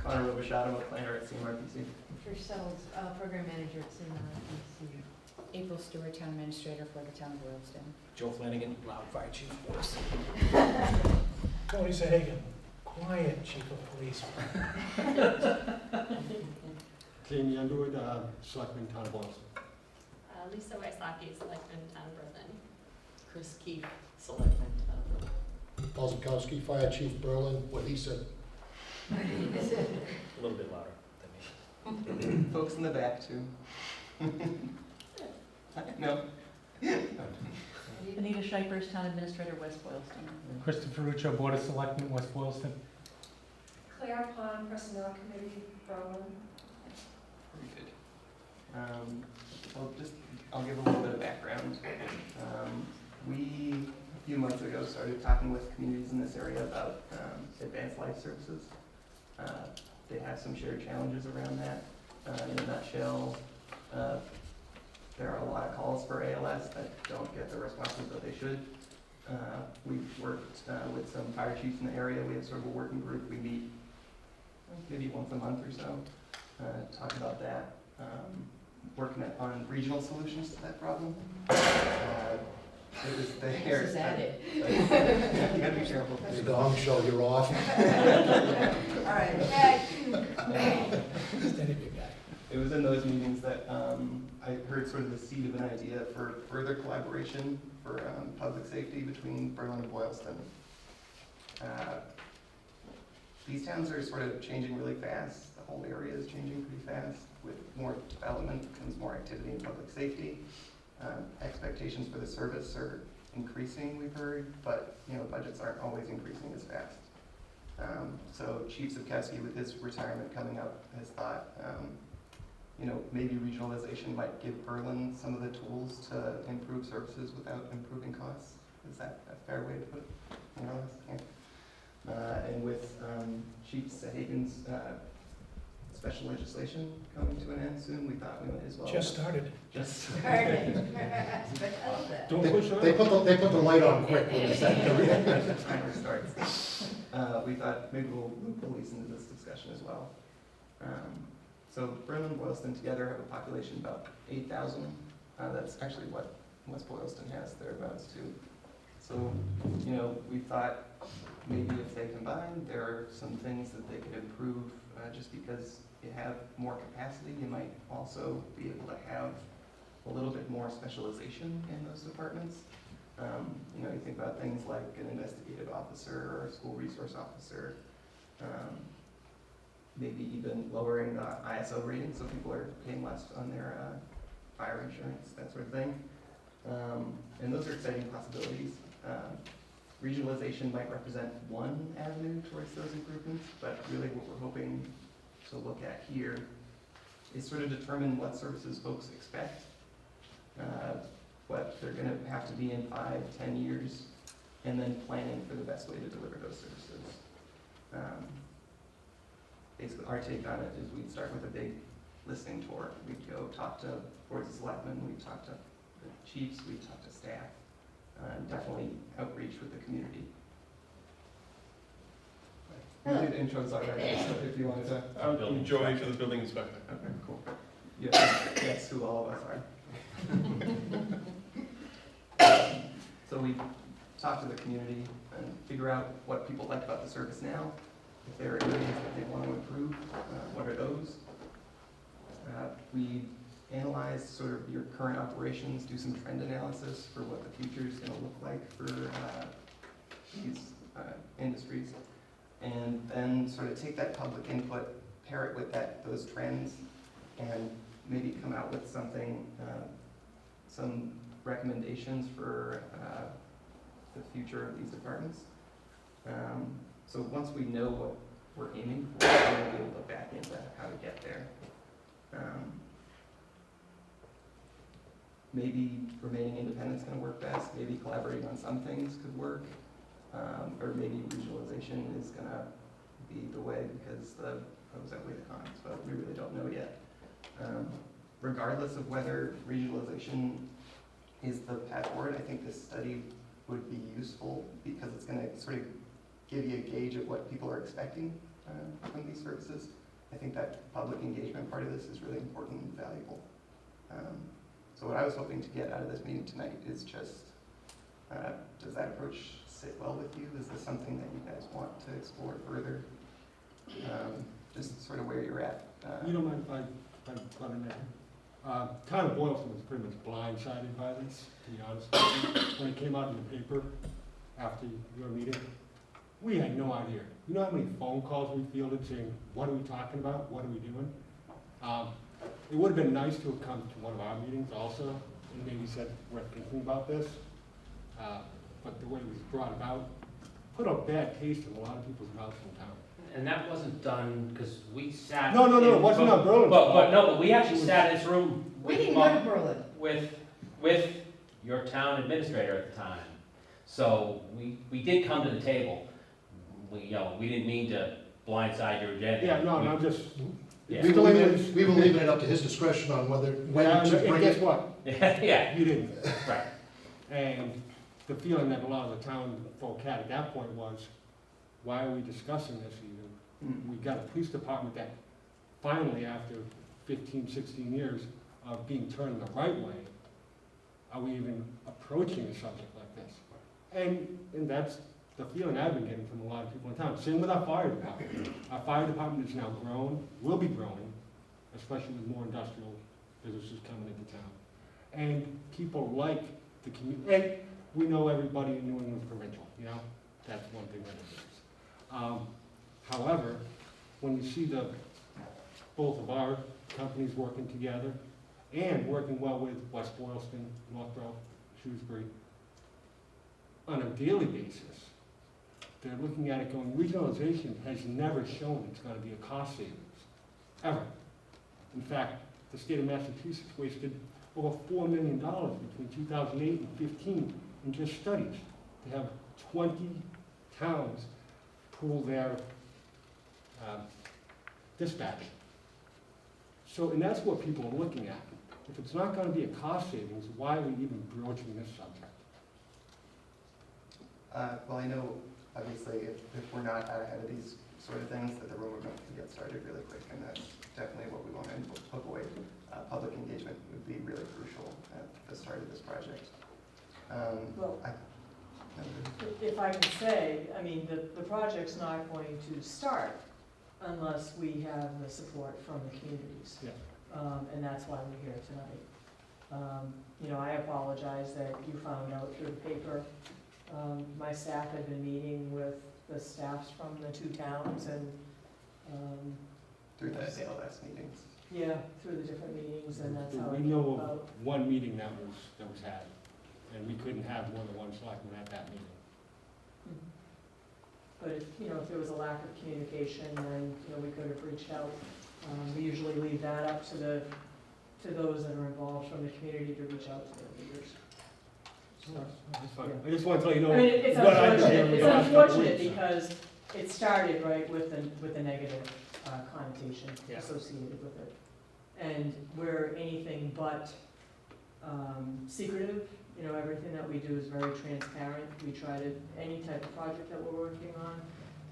Connor Robichaud, a planner at CMRPC. Trish Settles, program manager at CMRPC. April Stewart, town administrator for the town of Boylston. Joe Flanagan, loud fire chief of force. Tony Sahagan, quiet chief of police. Jamie Underwood, Selectman, Town of Boston. Lisa Wysocki, Selectman, Town of Berlin. Chris Keefe, Selectman, Town of Berlin. Paul Zukowski, Fire Chief, Berlin, what he said. A little bit louder than me. Folks in the back too. No? Anita Shipers, town administrator, West Boylston. Christopher Ruccio, Board of Selectmen, West Boylston. Claire Pond, Personnel Committee, Berlin. Very good. I'll give a little bit of background. We, a few months ago, started talking with communities in this area about advanced life services. They have some shared challenges around that. In a nutshell, there are a lot of calls for ALS that don't get the responses that they should. We've worked with some fire chiefs in the area. We have sort of a working group. We meet maybe once a month or so, talk about that. Working on regional solutions to that problem. It was the hair. Is that it? You gotta be careful. The gong show, you're off. All right. Steady big guy. It was in those meetings that I heard sort of the seed of an idea for further collaboration for public safety between Berlin and Boylston. These towns are sort of changing really fast. The whole area is changing pretty fast. With more development comes more activity in public safety. Expectations for the service are increasing, we've heard, but budgets aren't always increasing as fast. So Chief Zukowski, with his retirement coming up, has thought, maybe regionalization might give Berlin some of the tools to improve services without improving costs. Is that a fair way to put it? And with Chief Sahagan's special legislation coming to an end soon, we thought we might as well. Just started. Just Don't push on. They put the light on quick when it's that. the timer starts. We thought maybe we'll loop police into this discussion as well. So Berlin and Boylston together have a population of about 8,000. That's actually what West Boylston has, thereabouts too. So, we thought maybe if they combine, there are some things that they could improve. Just because you have more capacity, you might also be able to have a little bit more specialization in those departments. You think about things like an investigative officer or a school resource officer, maybe even lowering the ISO rating so people are paying less on their fire insurance, that sort of thing. And those are exciting possibilities. Regionalization might represent one avenue towards those improvements, but really what we're hoping to look at here is sort of determine what services folks expect, what they're going to have to be in 5-10 years, and then planning for the best way to deliver those services. Basically, our take on it is we'd start with a big listening tour. We'd go talk to boards of selectmen, we'd talk to the chiefs, we'd talk to staff, definitely outreach with the community. We did intros already, so if you wanted to. I'm Joey for the building inspector. Okay, cool. Yeah, that's who all of us are. So we talk to the community and figure out what people like about the service now. If there are areas that they want to improve, what are those? We analyze sort of your current operations, do some trend analysis for what the future is going to look like for these industries, and then sort of take that public input, pair it with those trends, and maybe come out with something, some recommendations for the future of these departments. So once we know what we're aiming for, we'll be able to back into how to get there. Maybe remaining independent is going to work best. Maybe collaborating on some things could work. Or maybe regionalization is going to be the way because the pros outweigh the cons, but we really don't know yet. Regardless of whether regionalization is the path forward, I think this study would be useful because it's going to sort of give you a gauge of what people are expecting from these services. I think that public engagement part of this is really important and valuable. So what I was hoping to get out of this meeting tonight is just, does that approach sit well with you? Is this something that you guys want to explore further? Just sort of where you're at. You don't mind if I cut in there? Town of Boylston was pretty much blindsided by this, to be honest with you. When it came out in the paper after your meeting, we had no idea. You know how many phone calls we fielded saying, what are we talking about? What are we doing? It would have been nice to have come to one of our meetings also, and maybe said, we're thinking about this. But the way it was brought about, put a bad taste in a lot of people's mouths in town. And that wasn't done because we sat. No, it wasn't on Berlin's fault. But we actually sat in this room We didn't go to Berlin. with your town administrator at the time. So we did come to the table. We didn't mean to blindside your agenda. Yeah, no, I'm just, Yeah. We were leaving it up to his discretion on when to and bring guess it. what? Yeah, You didn't. right. And the feeling that a lot of the town folk had at that point was, why are we discussing this even? We got a police department that finally, after 15, 16 years of being turned the right way, are we even approaching a subject like this? And that's the feeling I've been getting from a lot of people in town. Same with our fire department. Our fire department is now grown, will be growing, especially with more industrial businesses coming into town. And people like the community, and we know everybody in New England's provincial, that's one thing that it is. However, when you see both of our companies working together and working well with West Boylston, Northborough, Shrewsbury, on a daily basis, they're looking at it going, regionalization has never shown it's going to be a cost savings, ever. In fact, the state of Massachusetts wasted over $4 million between 2008 and 15 in just studies to have 20 towns pool their dispatch. So, and that's what people are looking at. If it's not going to be a cost savings, why are we even broaching this subject? Well, I know, obviously, if we're not out ahead of these sort of things, that the road can get started really quick, and that's definitely what we want to avoid. Public engagement would be really crucial at the start of this project. Well, if I can say, I mean, the project's not going to start unless we have the support from the communities. Yeah. And that's why we're here tonight. I apologize that you found out through the paper. My staff had been meeting with the staffs from the two towns and, through the ALS meetings. yeah, through the different meetings, and that's how We it came know about. of one meeting that was had, and we couldn't have more than one selectman at that meeting. But if there was a lack of communication, then, we could have reached out. We usually leave that up to those that are involved from the community to reach out to their leaders. That's fine. Yeah. I just want to let you know. I mean, it's what I've been unfortunate, hearing it's the last couple unfortunate weeks. because it started, right, with the negative connotation Yeah. associated with it. And we're anything but secretive. Everything that we do is very transparent. We try to, any type of project that we're working on,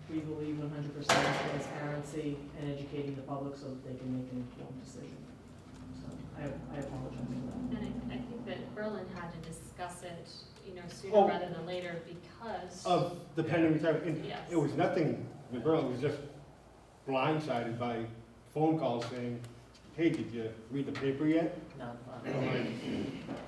we believe 100% in transparency and educating the public so that they can make an informed decision. So I apologize for that. And I think that Berlin had to discuss it, sooner Oh. rather than later because. Of the pending retirement, and Yes. it was nothing, the girl was just blindsided by phone calls saying, hey, did you read the paper yet? No,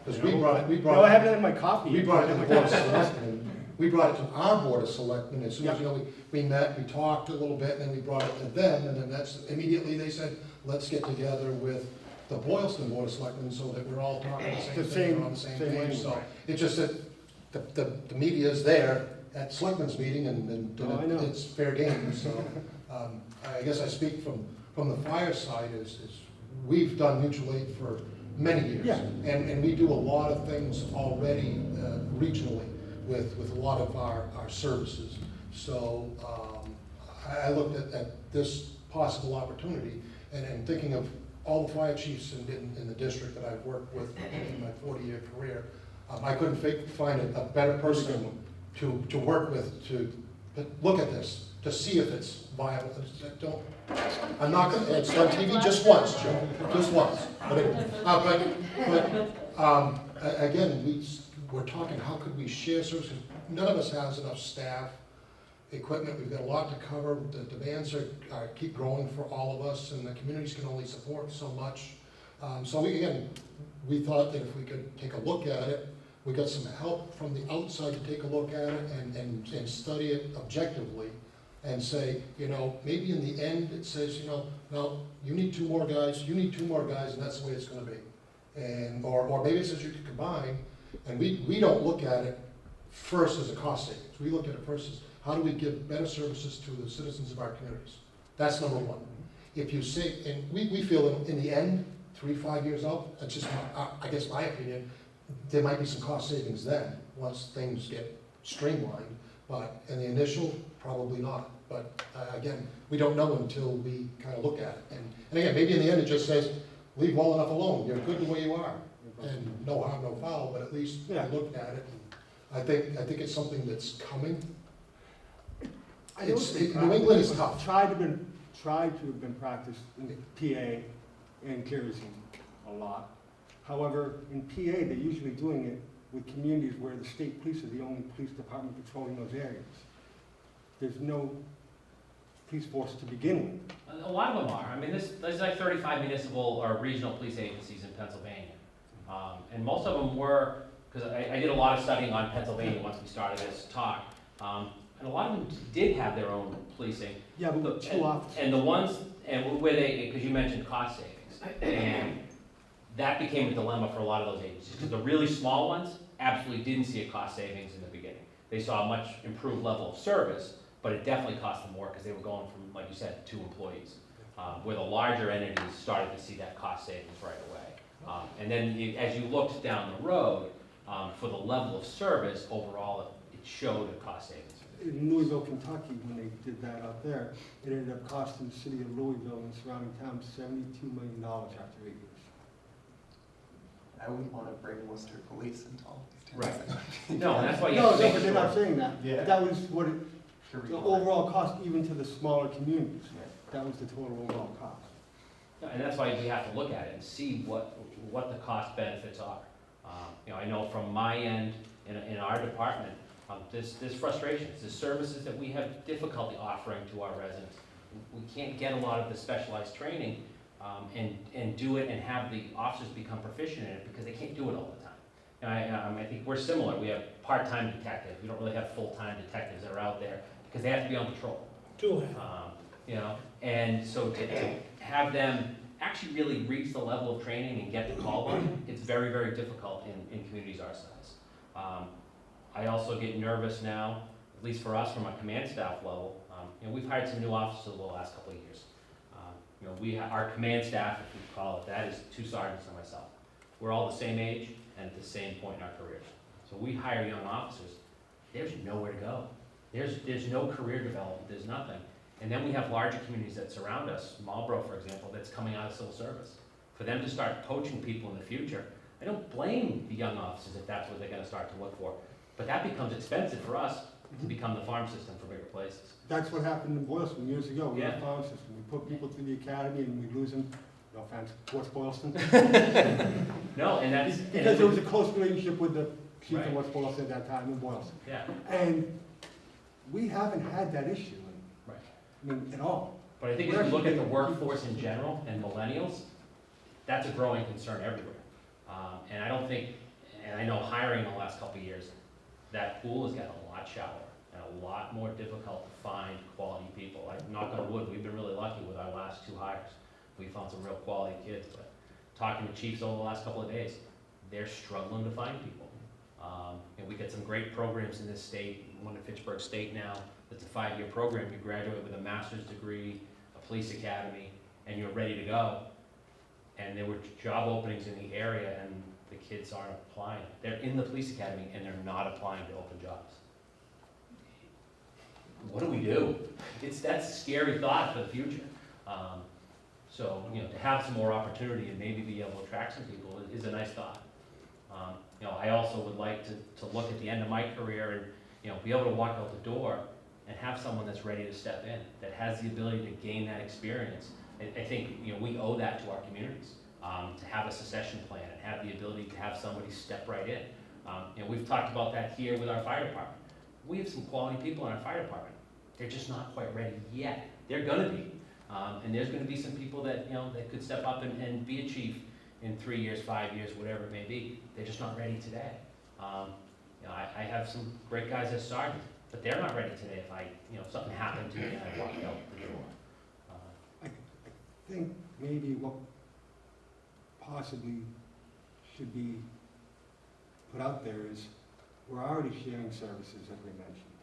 Because we brought it, No, I haven't had my coffee. we yet. brought it to the Board of Selectmen. We brought it to our Board of Selectmen, as soon as, Yeah. we met, we talked a little bit, and then we brought it to them, and then that's, immediately they said, let's get together with the Boylston Board of Selectmen, so that we're all talking the same thing, we're on the same page, language, so. right. It's just that the media's there at Selectmen's meeting, and Oh, I know. it's fair game, so. I guess I speak from the fire side, is we've done mutual aid for many years. Yeah. And we do a lot of things already regionally with a lot of our services. So I looked at this possible opportunity and thinking of all the fire chiefs in the district that I've worked with in my 40-year career. I couldn't find a better person to work with to look at this to see if it's viable. Don't, I'm not gonna, it's on TV just once, Joe, just once. But again, we're talking, how could we share services? None of us has enough staff, equipment, we've got a lot to cover, the demands keep growing for all of us, and the communities can only support so much. So we thought that if we could take a look at it, we got some help from the outside to take a look at it and study it objectively, and say, maybe in the end, it says, no, you need 2 more guys, you need 2 more guys, and that's the way it's gonna be. And, or maybe it says you could combine, and we don't look at it first as a cost savings. We look at it first as, how do we give better services to the citizens of our communities? That's number one. If you say, and we feel in the end, 3-5 years out, that's just, I guess my opinion, there might be some cost savings then, once things get streamlined, but in the initial, probably not. But again, we don't know until we kind of look at it. And again, maybe in the end, it just says, leave well enough alone, you're good the way you are, and no harm, no foul, but at least we looked at it. I think it's something that's coming. New England is tough. Tried to have been practiced in PA and Jersey a lot. However, in PA, they're usually doing it with communities where the state police are the only police department patrolling those areas. There's no police force to begin with. A lot of them are. I mean, there's like 35 municipal or regional police agencies in Pennsylvania. And most of them were, because I did a lot of studying on Pennsylvania once we started this talk, and a lot of them did have their own policing. Yeah, but too often. And the ones, and where they, because you mentioned cost savings, and that became a dilemma for a lot of those agencies, because the really small ones absolutely didn't see a cost savings in the beginning. They saw a much improved level of service, but it definitely cost them more because they were going from, like you said, 2 employees. Where the larger entities started to see that cost savings right away. And then as you looked down the road, for the level of service, overall, it showed a cost savings. In Louisville, Kentucky, when they did that up there, it ended up costing the city of Louisville and surrounding towns $72 million after 8 years. I wouldn't want to bring Worcester police into all these Right. towns. No, and that's why you No, have to no, make but they're not sure. saying that. Yeah. That was what it, To the regionalize. overall cost even to the smaller communities. That was the total overall cost. No, and that's why we have to look at it and see what the cost benefits are. I know from my end, in our department, there's frustrations, there's services that we have difficulty offering to our residents. We can't get a lot of the specialized training and do it and have the officers become proficient in it because they can't do it all the time. And I think we're similar. We have part-time detectives. We don't really have full-time detectives that are out there because they have to be on patrol. And so to have them actually really reach the level of training and get the call on, it's very, very difficult in communities our size. I also get nervous now, at least for us from a command staff level. We've hired some new officers over the last couple of years. Our command staff, if we call it that, is 2 sergeants and myself. We're all the same age and at the same point in our careers. So we hire young officers. There's nowhere to go. There's no career development. There's nothing. And then we have larger communities that surround us, Marlboro, for example, that's coming out of civil service. For them to start poaching people in the future, I don't blame the young officers if that's what they're going to start to look for. But that becomes expensive for us to become the farm system for bigger places. That's what happened in Boylston years ago. We had Yeah. a farm system. We put people through the academy and we lose them. No offense, West Boylston. No, and that's... Because there was a close relationship with the chief Right. of West Boylston at that time in Boylston. Yeah, And we haven't had that issue, right. I mean, at all. But I think if you look at the workforce in general and millennials, that's a growing concern everywhere. And I don't think, and I know hiring in the last couple of years, that pool has gotten a lot shallower and a lot more difficult to find quality people. Like, knock on wood, we've been really lucky with our last 2 hires. We found some real quality kids, but talking to chiefs over the last couple of days, they're struggling to find people. And we get some great programs in this state, one at Fitchburg State now, it's a 5-year program. You graduate with a master's degree, a police academy, and you're ready to go. And there were job openings in the area, and the kids aren't applying. They're in the police academy, and they're not applying to open jobs. What do we do? That's a scary thought for the future. So, to have some more opportunity and maybe be able to attract some people is a nice thought. I also would like to look at the end of my career and, be able to walk out the door and have someone that's ready to step in, that has the ability to gain that experience. I think, you know, we owe that to our communities, to have a succession plan and have the ability to have somebody step right in. You know, we've talked about that here with our fire department. We have some quality people in our fire department. They're just not quite ready yet. They're gonna be. And there's gonna be some people that, you know, that could step up and be a chief in 3 years, 5 years, whatever it may be. They're just not ready today. You know, I have some great guys as sergeants, but they're not ready today if if something happened to me and I walked out the door. I think maybe what possibly should be put out there is, we're already sharing services, as we mentioned.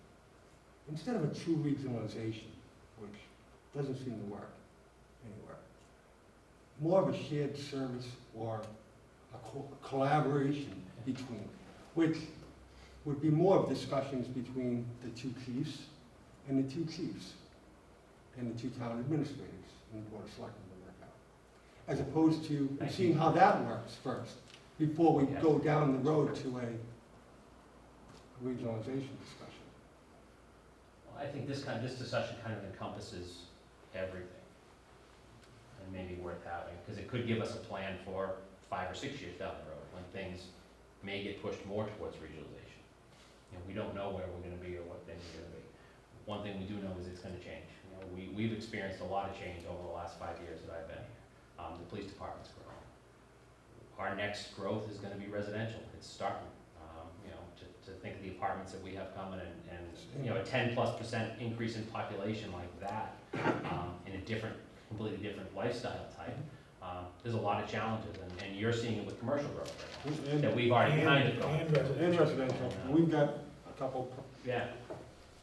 Instead of a true regionalization, which doesn't seem to work anywhere, more of a shared service or a collaboration between, which would be more of discussions between the two chiefs and the two chiefs and the two town administrators and the board of selectmen to work out. As opposed to seeing how that works first, before we go down the road to a regionalization discussion. Well, I think this discussion kind of encompasses everything, and maybe worth having, because it could give us a plan for 5 or 6 years down the road, when things may get pushed more towards regionalization. You know, we don't know where we're gonna be or what things are gonna be. One thing we do know is it's gonna change. You know, we've experienced a lot of change over the last 5 years that I've been here. The police department's grown. Our next growth is gonna be residential. It's starting. You know, to think of the apartments that we have coming and you know, a 10+% increase in population like that, in a completely different lifestyle type. There's a lot of challenges, and you're seeing it with commercial growth right now, that we've already kind of gone. And residential. We've got a couple. Yeah,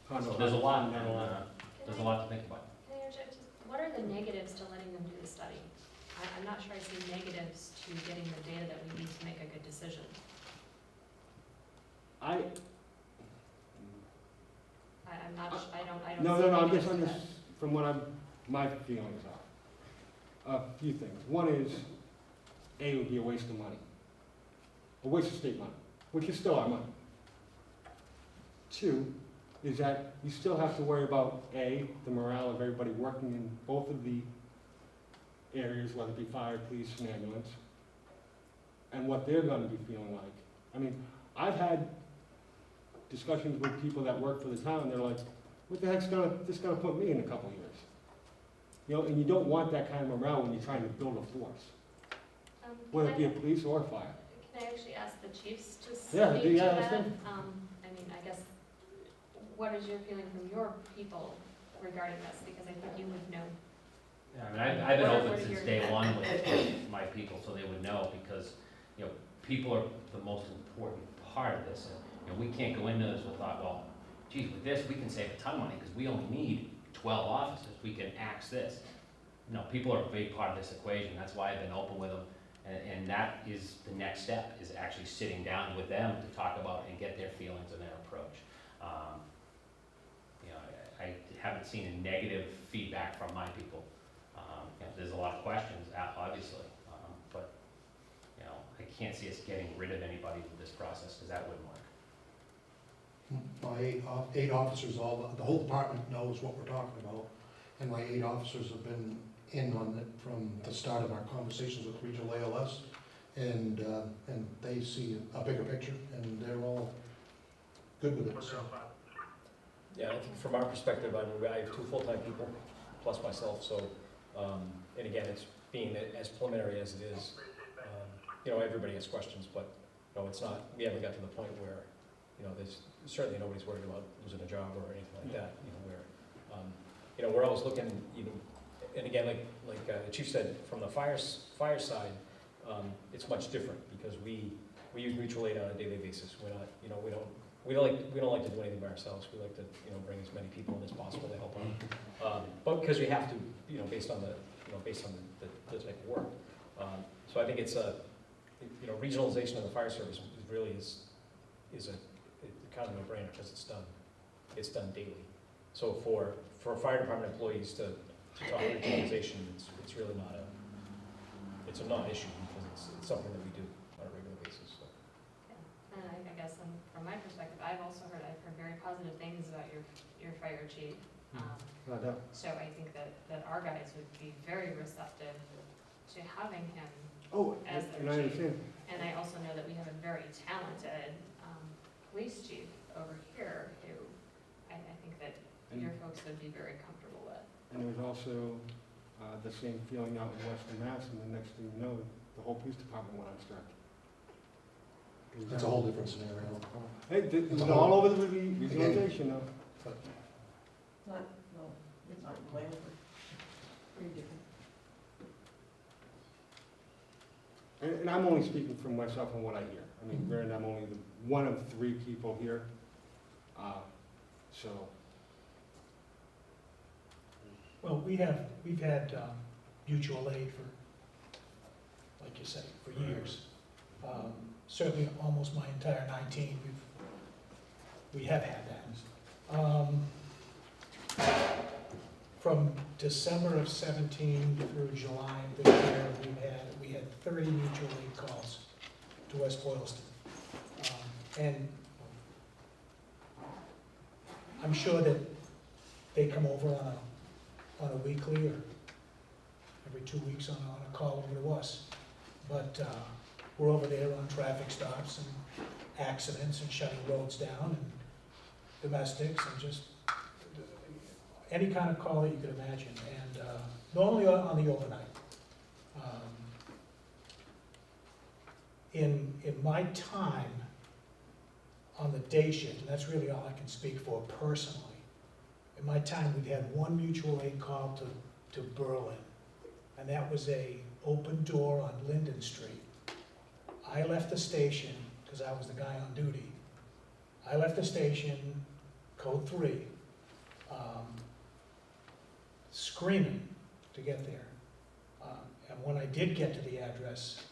condos. so there's a lot, Not a lot. there's a lot to think about. Can I interject? What are the negatives to letting them do the study? I'm not sure I see negatives to getting the data that we need to make a good decision. I don't No, see I'm negatives just, to that. from what my feelings are. A few things. One is, A, would be a waste of money. A waste of state money, which is still our money. 2, is that you still have to worry about, A, the morale of everybody working in both of the areas, whether it be fire, police, and ambulance, and what they're gonna be feeling like. I mean, I've had discussions with people that work for the town, they're like, what the heck's this gonna put me in a couple of years? You know, and you don't want that kind of morale when you're trying to build a force, whether it be a police or fire. Can I actually ask the chiefs to Yeah, speak to yeah, that? that's good. I mean, I guess, what is your feeling from your people regarding this? Because I think you would know. Yeah, I mean, I've been What are open since your- day one with my people, so they would know, because, you know, people are the most important part of this. And, you know, we can't go into this with thought, well, geez, with this, we can save a ton of money, because we only need 12 officers, we can axe this. No, people are a big part of this equation, that's why I've been open with them, and that is the next step, is actually sitting down with them to talk about and get their feelings and their approach. You know, I haven't seen a negative feedback from my people. You know, there's a lot of questions, obviously, but, you know, I can't see us getting rid of anybody with this process, because that wouldn't work. My 8 officers, the whole department knows what we're talking about, and my 8 officers have been in on it from the start of our conversations with regional ALS, and they see a bigger picture, and they're all good with it, so. Yeah, I think from our perspective, I have 2 full-time people, plus myself, so, and again, it's being as preliminary as it is. You know, everybody has questions, but, no, it's not, we haven't got to the point where, you know, there's certainly nobody's worried about losing a job or anything like that, you know, where, you know, we're always looking, you know, and again, like the chief said, from the fire side, it's much different, because we use mutual aid on a daily basis. We're not, you know, we don't like to do anything by ourselves. We like to, you know, bring as many people in as possible to help out. But because we have to, you know, based on the type of work. So I think it's you know, regionalization of the fire service really is kind of a no-brainer, because it's done daily. So for fire department employees to talk regionalization, it's really not it's a non-issue, because it's something that we do on a regular basis, so. And I guess from my perspective, I've heard very positive things about your fire chief. No doubt. So I think that our guys would be very receptive to having him Oh, as and their I chief. understand. And I also know that we have a very talented police chief over here who I think that your folks would be very comfortable with. And there was also the same feeling out in Western Mass, and the next thing you know, the whole police department went on strike. It's a whole different scenario. Hey, it was It's a all whole- over the regionalization though. Not, no, it's not Blandford. Pretty different. And I'm only speaking from myself and what I hear. I mean, granted, I'm only one of 3 people here. So, Well, we've had mutual aid for, like you said, for years. Certainly almost my entire 19, we have had that. From December of 17 through July of this year, we had 30 mutual aid calls to West Boylston. And I'm sure that they come over on a weekly or every 2 weeks on a call over to us. But we're over there on traffic stops and accidents and shutting roads down and domestics and just any kind of call that you could imagine. And normally on the overnight. In my time on the day shift, and that's really all I can speak for personally, in my time, we've had 1 mutual aid call to Berlin, and that was a open door on Linden Street. I left the station, because I was the guy on duty. I left the station, code 3, screaming to get there. And when I did get to the address,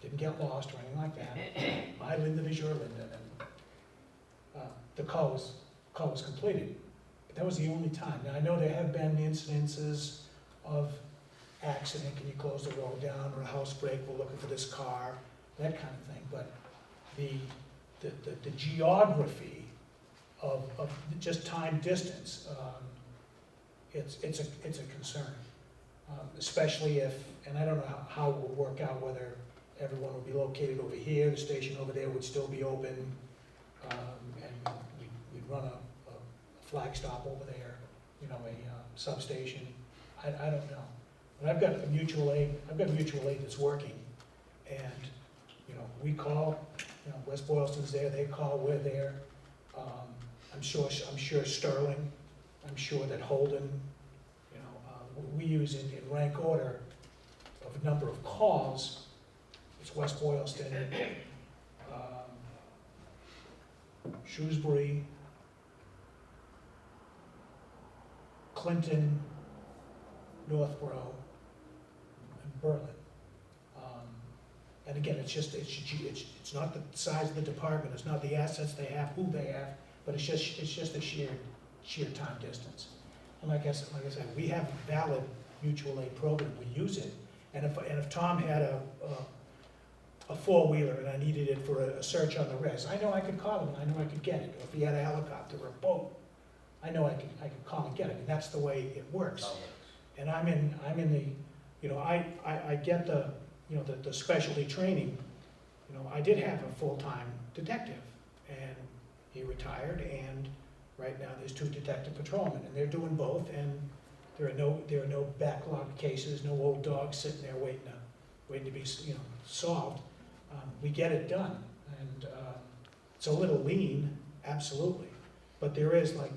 didn't get lost or anything like that. My Linden is your Linden, and the call was completed. But that was the only time. Now, I know there have been incidences of accident, can you close the road down, or a house break, we're looking for this car, that kind of thing. But the geography of just time distance, it's a concern. Especially if, and I don't know how it would work out, whether everyone would be located over here, the station over there would still be open, and we'd run a flag stop over there, you know, a substation. I don't know. But I've got mutual aid that's working, and, you know, we call, you know, West Boylston's there, they call, we're there. I'm sure Sterling, I'm sure that Holden, you know, we use in rank order of number of calls. It's West Boylston, Shrewsbury, Clinton, Northborough, and Berlin. And again, it's not the size of the department, it's not the assets they have, who they have, but it's just the sheer time distance. And like I said, we have a valid mutual aid program, we use it. And if Tom had a 4-wheeler and I needed it for a search on the res, I know I could call him, and I know I could get it. Or if he had a helicopter or a boat, I know I could call and get it, and that's the way it works. And I'm in the, you know, I get the, you know, the specialty training. You know, I did have a full-time detective, and he retired, and right now there's 2 detective patrolmen, and they're doing both, and there are no backlogged cases, no old dogs sitting there waiting to be, you know, solved. We get it done, and it's a little lean, absolutely, but there is, like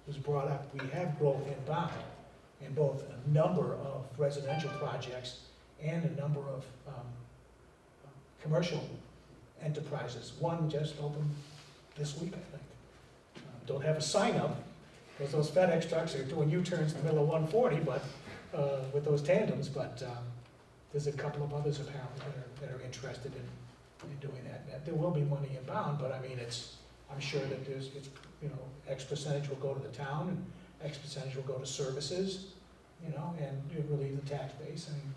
was brought up, we have growth inbound in both a number of residential projects and a number of commercial enterprises. One just opened this week, I think. Don't have a sign up, because those FedEx trucks are doing U-turns in the middle of 140, but with those tandems, but there's a couple of others apparently that are interested in doing that. There will be money inbound, but I mean, I'm sure that it's, you know, X percentage will go to the town, and X percentage will go to services, you know, and you relieve the tax base. I mean,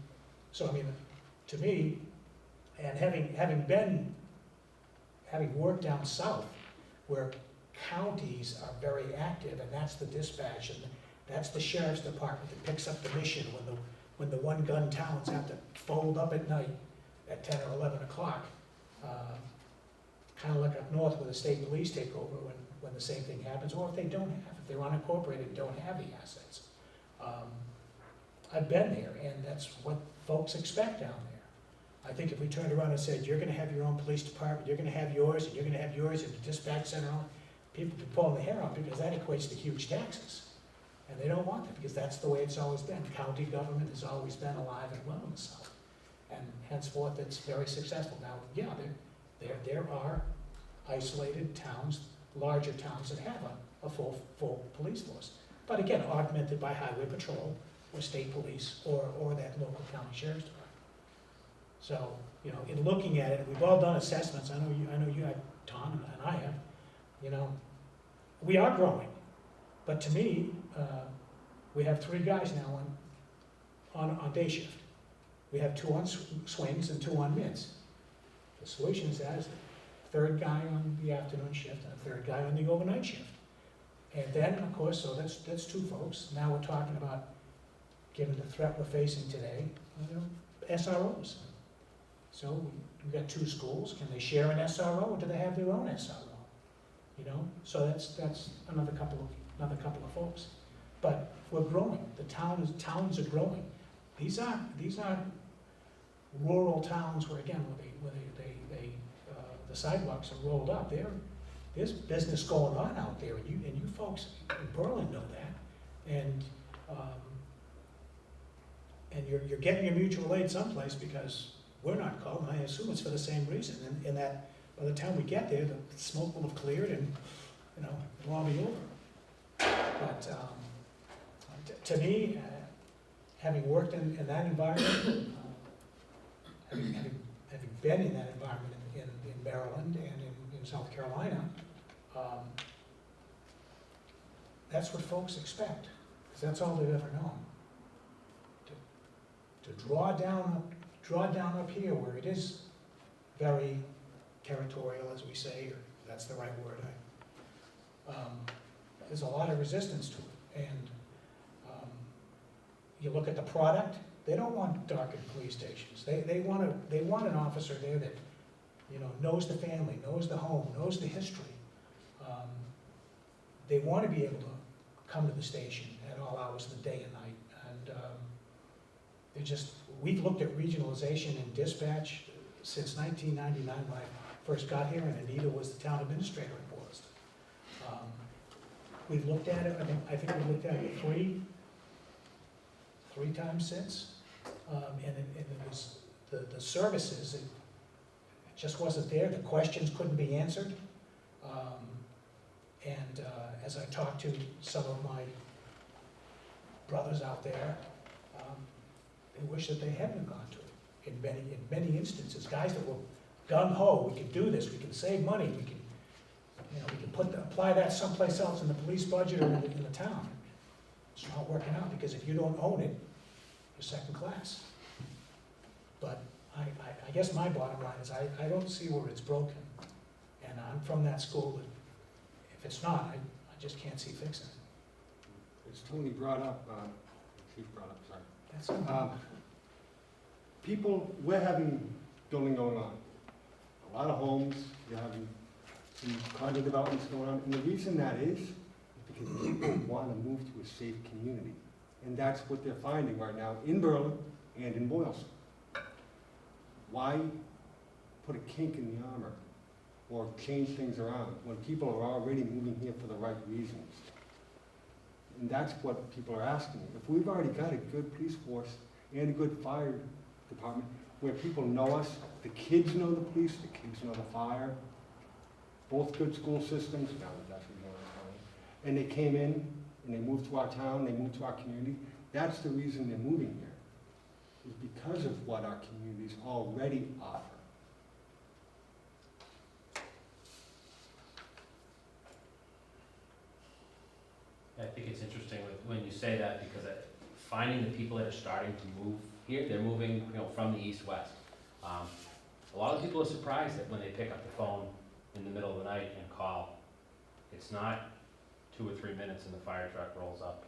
so I mean, to me, and having worked down south, where counties are very active, and that's the dispatch, and that's the sheriff's department that picks up the mission when the one-gun towns have to fold up at night at 10 or 11 o'clock. Kind of like up north where the state police take over when the same thing happens, or if they don't have, if they're unincorporated and don't have the assets. I've been there, and that's what folks expect down there. I think if we turned around and said, you're gonna have your own police department, you're gonna have yours, and you're gonna have yours, and the dispatch center, people would be pulling their hair out, because that equates to huge taxes. And they don't want that, because that's the way it's always been. County government has always been alive and well in the South. And henceforth, it's very successful. Now, yeah, there are isolated towns, larger towns that have a full police force. But again, augmented by highway patrol, or state police, or that local county sheriff's department. So, you know, in looking at it, we've all done assessments. I know you have, Tom, and I have. You know, we are growing. But to me, we have 3 guys now on day shift. We have 2 on swings and 2 on mids. The solution is that is the 3rd guy on the afternoon shift and a 3rd guy on the overnight shift. And then, of course, so that's 2 folks. Now we're talking about, given the threat we're facing today, you know, SROs. So we've got 2 schools. Can they share an SRO, or do they have their own SRO? You know, so that's another couple of folks. But we're growing. Towns are growing. These aren't rural towns where the sidewalks are rolled up. There's business going on out there, and you folks in Berlin know that. And you're getting your mutual aid someplace, because we're not called, and I assume it's for the same reason. And that by the time we get there, the smoke will have cleared, and you know, it'll all be over. But to me, having worked in that environment, having been in that environment in Maryland and in South Carolina, that's what folks expect, because that's all they've ever known. To draw down up here where it is very territorial, as we say, or that's the right word. There's a lot of resistance to it, and you look at the product. They don't want darkened police stations. They want an officer there that, you know, knows the family, knows the home, knows the history. They want to be able to come to the station at all hours of the day and night, and we've looked at regionalization and dispatch since 1999 when I first got here, and Anita was the town administrator in Boylston. We've looked at it. I think we've looked at it three times since, and it was the services. It just wasn't there. The questions couldn't be answered. As I talked to some of my brothers out there, they wish that they hadn't gone to it. In many instances, guys that were gung ho, we can do this, we can save money, we can apply that someplace else in the police budget or in the town. It's not working out, because if you don't own it, you're second class. But I guess my bottom line is I don't see where it's broken, and I'm from that school that if it's not, I just can't see fixing it. As Tony brought up, Chief brought up, sorry. That's something. People, we're having building going on. A lot of homes, you're having some condo developments going on, and the reason that is because people want to move to a safe community. And that's what they're finding right now in Berlin and in Boylston. Why put a kink in the armor or change things around when people are already moving here for the right reasons? And that's what people are asking. If we've already got a good police force and a good fire department where people know us, the kids know the police, the kids know the fire, both good school systems, now that's what we know the county, and they came in and they moved to our town, they moved to our community, that's the reason they're moving here, is because of what our communities already offer. I think it's interesting when you say that, because finding the people that are starting to move here, they're moving, from the east-west. A lot of people are surprised that when they pick up the phone in the middle of the night and call, it's not 2 or 3 minutes and the fire truck rolls up,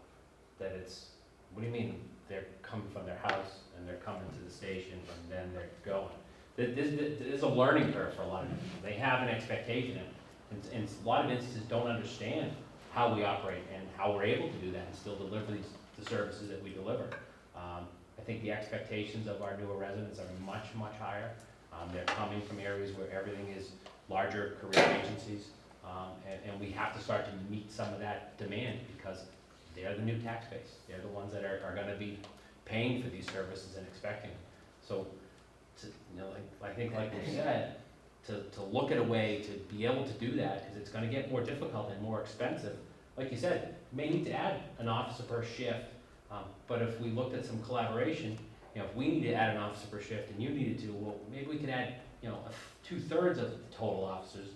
that it's, what do you mean, they're coming from their house and they're coming to the station and then they're going? There's a learning curve for a lot of people. They have an expectation, and a lot of instances don't understand how we operate and how we're able to do that and still deliver the services that we deliver. I think the expectations of our newer residents are much, much higher. They're coming from areas where everything is larger career agencies, and we have to start to meet some of that demand because they're the new tax base. They're the ones that are gonna be paying for these services and expecting them. So, I think like we said, to look at a way to be able to do that, because it's gonna get more difficult and more expensive. Like you said, you may need to add an officer per shift, but if we looked at some collaboration, if we need to add an officer per shift and you needed to, well, maybe we could add, 2/3 of the total officers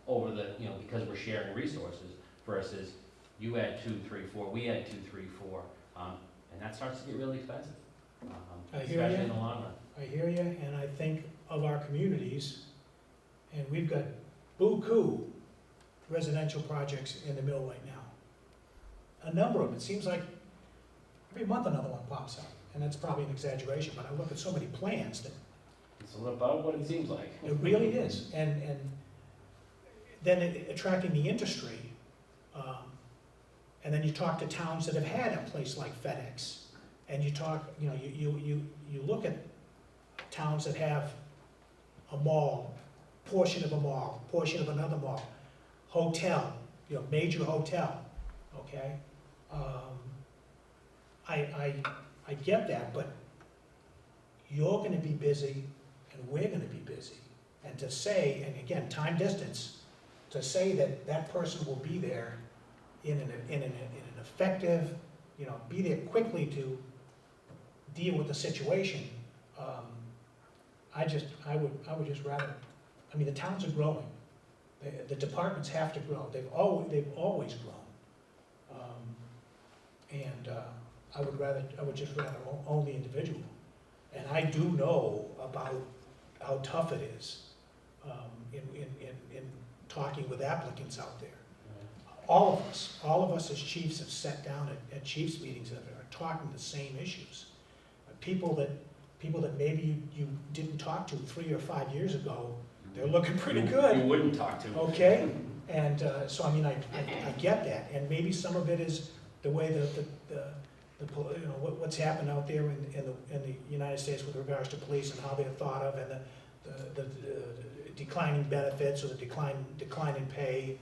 over the, because we're sharing resources versus you add 2, 3, 4, we add 2, 3, 4, and that starts to get really expensive, I hear especially ya. in the long run. I hear you, and I think of our communities, and we've got buku residential projects in the mill right now. A number of them, it seems like every month another one pops up, and that's probably an exaggeration, but I look at so many plans that It's about what it seems like. it really is, and then attracting the industry, and then you talk to towns that have had a place like FedEx, and you talk, you look at towns that have a mall, portion of a mall, portion of another mall, hotel, major hotel, okay? I get that, but you're gonna be busy and we're gonna be busy. And to say, and again, time distance, to say that that person will be there in an effective, be there quickly to deal with the situation, I would just rather, the towns are growing. The departments have to grow. They've always grown. I would just rather own the individual. And I do know about how tough it is in talking with applicants out there. All of us as chiefs have sat down at chiefs meetings and are talking the same issues. People that maybe you didn't talk to 3 or 5 years ago, they're looking pretty good. You wouldn't talk to. Okay, and so I get that, and maybe some of it is the way what's happened out there in the United States with regards to police and how they're thought of, and the declining benefits or the decline in pay.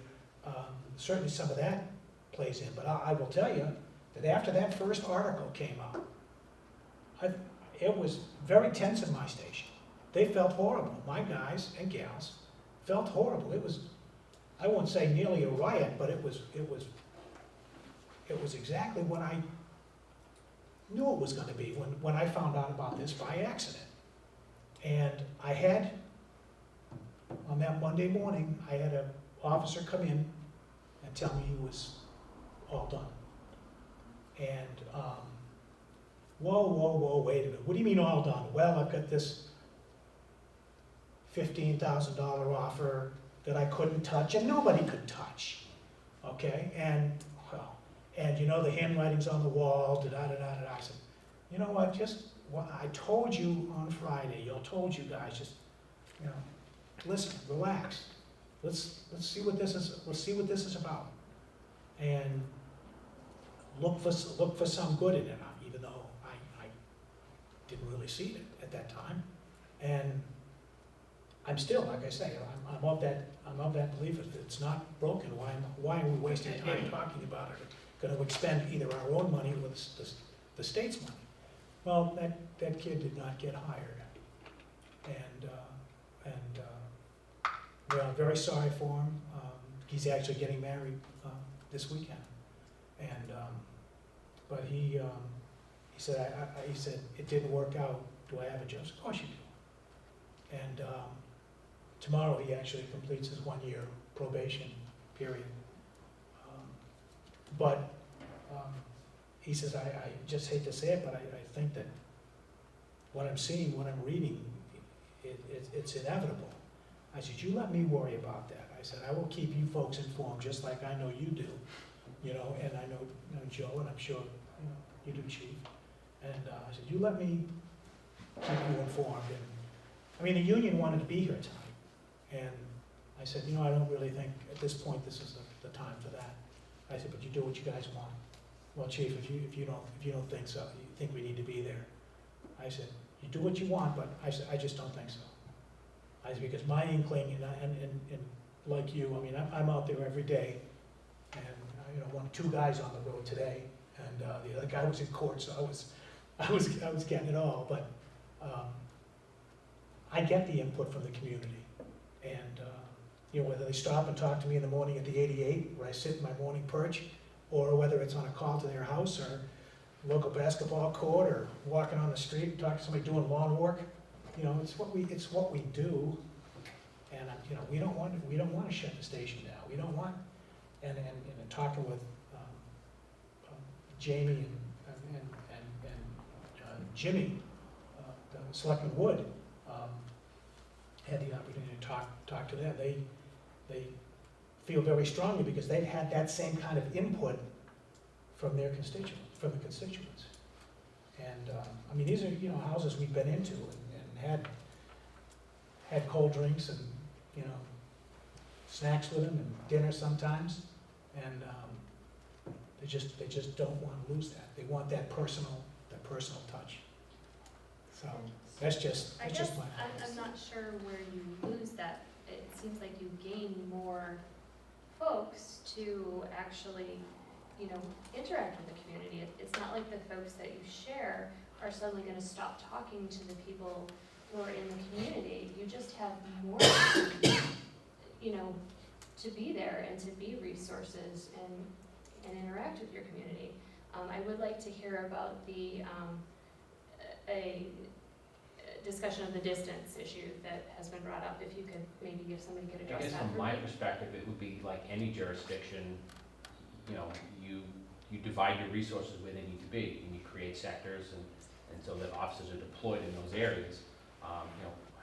Certainly some of that plays in, but I will tell you that after that first article came out, it was very tense in my station. They felt horrible. My guys and gals felt horrible. It was, I won't say nearly a riot, but it was exactly what I knew it was going to be when I found out about this by accident. And I had, on that Monday morning, I had an officer come in and tell me he was all done. And, whoa, wait a minute. What do you mean all done? Well, I've got this $15,000 offer that I couldn't touch, and nobody could touch, okay? And the handwriting's on the wall, da-da-da-da-da. I said, you know what, I told you on Friday, I told you guys, just, listen, relax. Let's see what this is about. And look for some good in it, even though I didn't really see it at that time. And I'm still, like I say, I'm of that belief that if it's not broken, why are we wasting time talking about it? Going to expend either our own money or the state's money. Well, that kid did not get hired, and I'm very sorry for him. He's actually getting married this weekend, and but he said he said it didn't work out. Do I have a job? Of course you do. And tomorrow he actually completes his 1-year probation period. But he says, I just hate to say it, but I think that what I'm seeing, what I'm reading, it's inevitable. I said, you let me worry about that. I said, I will keep you folks informed, just like I know you do, you know, and I know Joe, and I'm sure, you do, Chief. And I said, you let me keep you informed. And, I mean, the union wanted to be here tonight, and I said, I don't really think at this point this is the time for that. I said, but you do what you guys want. Well, Chief, if you don't think so, you think we need to be there. I said, you do what you want, but I said, I just don't think so. I said, because my inkling, and like you, I mean, I'm out there every day, and, two guys on the road today, and the other guy was in court, so I was getting it all, but I get the input from the community. And, whether they stop and talk to me in the morning at the 88, where I sit in my morning perch, or whether it's on a call to their house, or local basketball court, or walking on the street and talking to somebody doing lawn work, it's what we do. And, we don't want to shut the station down. We don't want, and talking with Jamie and Jimmy, Selectman Wood, had the opportunity to talk to them. They feel very strongly because they've had that same kind of input from their constituents. And, I mean, these are, houses we've been into and had cold drinks and, snacks with them and dinner sometimes. And, they just don't want to lose that. They want that personal touch. So that's just my I guess thoughts. I'm not sure where you lose that. It seems like you gain more folks to actually, interact with the community. It's not like the folks that you share are suddenly gonna stop talking to the people who are in the community. You just have more, to be there and to be resources and interact with your community. I would like to hear about the, a discussion of the distance issue that has been brought up, if you could, maybe if somebody could I address guess that from for my me. perspective, it would be like any jurisdiction, you divide your resources where they need to be, and you create sectors, and so that officers are deployed in those areas.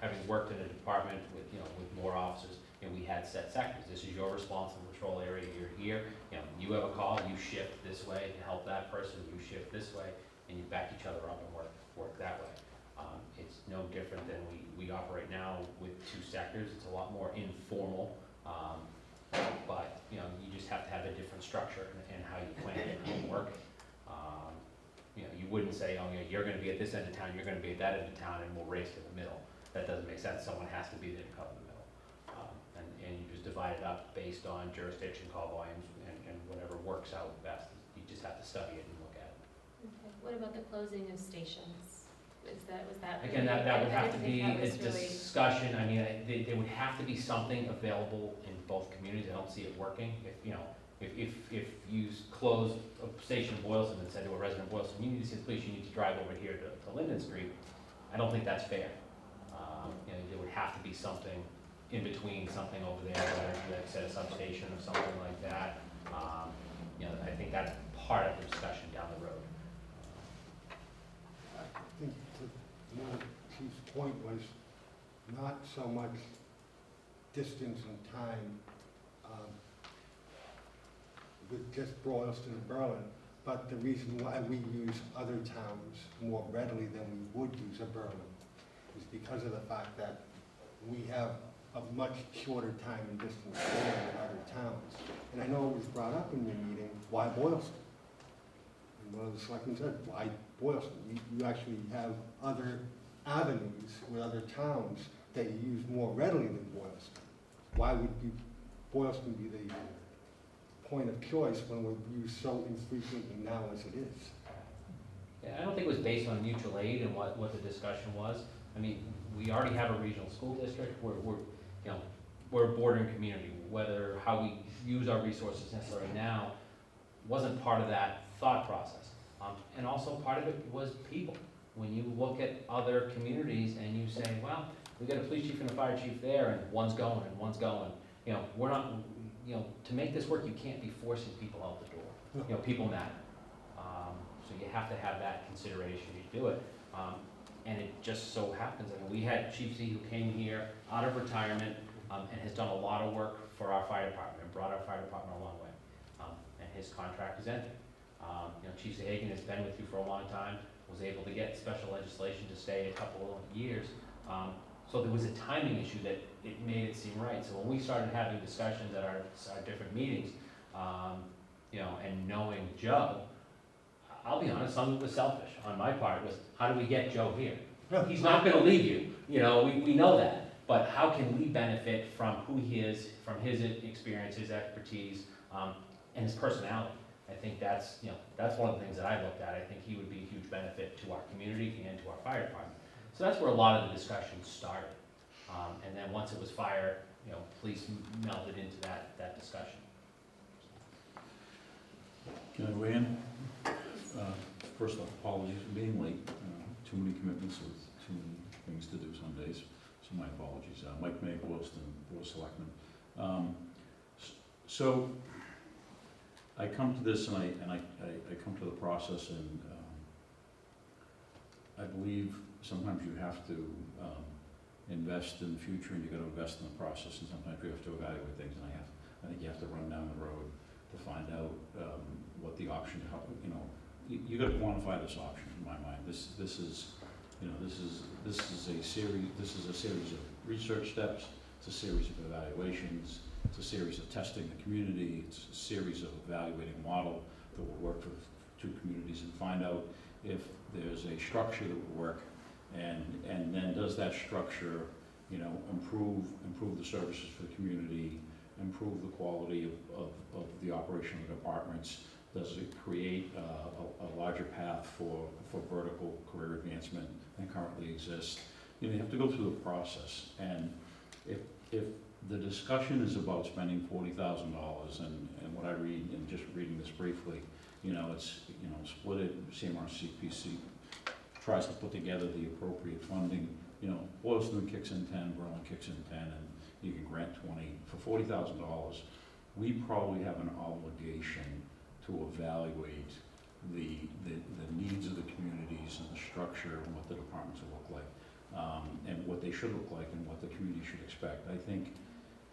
Having worked in a department with more officers, we had set sectors. This is your responsible patrol area, you're here, you have a call, you shift this way to help that person, you shift this way, and you back each other up and work that way. It's no different than we operate now with two sectors. It's a lot more informal, but you just have to have a different structure in how you plan it and work. You wouldn't say, oh, you're going to be at this end of town, you're going to be at that end of town, and we'll race to the middle. That doesn't make sense. Someone has to be there to cover the middle, and you just divide it up based on jurisdiction, call volumes, and whatever works out best. You just have to study it and look at it. Okay. What about the closing of stations? Was that? Again, that would have to be a discussion. discussion. I mean, there would have to be something available in both communities. I don't see it working. If you close a station in Boylston and said to a resident of Boylston, you need to see the police, you need to drive over here to Linden Street, I don't think that's fair. There would have to be something in between, something over there, like said a substation or something like that. I think that's part of the discussion down the road. I think the Chief's point was not so much distance and time with just Boylston and Berlin, but the reason why we use other towns more readily than we would use a Berlin is because of the fact that we have a much shorter time and distance than other towns. And I know it was brought up in your meeting, why Boylston? And one of the selectmen said, why Boylston? You actually have other avenues with other towns that you use more readily than Boylston. Why would Boylston be the point of choice when we're used so infrequently now as it is? Yeah, I don't think it was based on mutual aid and what the discussion was. I mean, we already have a regional school district. We're a bordering community. Whether how we use our resources necessarily now wasn't part of that thought process. And also part of it was people. When you look at other communities and you say, well, we got a police chief and a fire chief there, and one's going and one's going. We're not. To make this work, you can't be forcing people out the door. People matter. So you have to have that consideration to do it. And it just so happens, we had Chief Z who came here out of retirement, and has done a lot of work for our fire department and brought our fire department a long way. And his contract is ending. Chief Sahagan has been with you for a long time, was able to get special legislation to stay a couple of years. So there was a timing issue that it made it seem right. So when we started having discussions at our different meetings, and knowing Joe, I'll be honest, some of it was selfish on my part, was how do we get Joe here? He's not gonna leave you, we know that, but how can we benefit from who he is, from his experience, his expertise, and his personality? I think that's one of the things that I looked at. I think he would be a huge benefit to our community and to our fire department. So that's where a lot of the discussion started. And then once it was fire, police melded into that discussion. Can I weigh in? First off, apologies for being late. Too many commitments with too many things to do some days, so my apologies. Mike May, Boylston, Board of Selectmen. So I come to this and I come to the process, and I believe sometimes you have to invest in the future, and you got to invest in the process, and sometimes you have to evaluate things, and I think you have to run down the road to find out what the option, you got to quantify this option in my mind. This is a series of research steps. It's a series of evaluations. It's a series of testing the community. It's a series of evaluating a model that will work for two communities and find out if there's a structure that will work, and then does that structure, improve the services for the community, improve the quality of the operation of the departments. Does it create a larger path for vertical career advancement than currently exists? You have to go through the process, and if the discussion is about spending $40,000, and what I read, and just reading this briefly, it's split it. CMRCPC tries to put together the appropriate funding. Boylston kicks in 10, Berlin kicks in 10, and you can grant 20 for $40,000. We probably have an obligation to evaluate the needs of the communities and the structure and what the departments will look like, and what they should look like and what the community should expect. I think